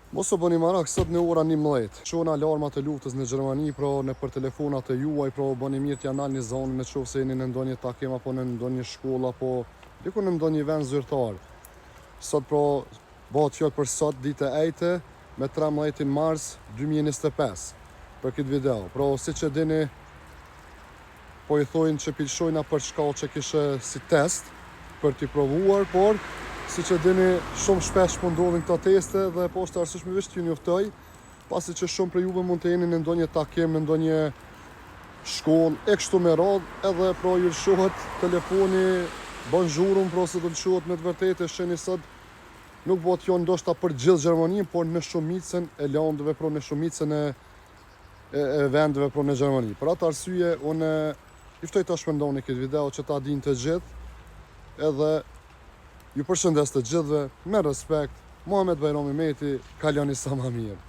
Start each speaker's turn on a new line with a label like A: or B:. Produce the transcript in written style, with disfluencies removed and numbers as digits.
A: Mos o bëni marak, sot në ora 11. Shona alarmat e luftës në Gjermani, pra në për telefonat e juaj, pra bëni mirë t'ja nal një zonë në qoftë se jeni në ndonjë takim apo në ndonjë shkollë apo diku në ndonjë vend zyrtar. Sot pra bëhet fjalë për sot ditë e ejte me 13 mars 2025 për këtë video. Pra siç e dini, po i thojnë që pilshojna për shkallë që kishe si test për t'i provuar, por si që dini, shumë shpesh po ndodhin këto teste dhe po është arsyeshmërisht ju njoftoj, pasi që shumë për juve mund të jeni në ndonjë takim, në ndonjë shkollë, e kështu me radhë, edhe pra ju lëshohet telefoni, bonjourun, pra se do lëshohet me të vërtetë, sheni sot nuk bëhet jo ndoshta për gjithë Gjermaninë, por në shumicën e landeve, pra në shumicën e vendeve pra në Gjermani. Për atë arsye, unë ju ftoj ta shpërndani këtë video që ta dinë të gjithë, edhe ju përshëndes të gjithëve, me respekt, Muhamet Bajrami Meti, kaloni sa më mirë.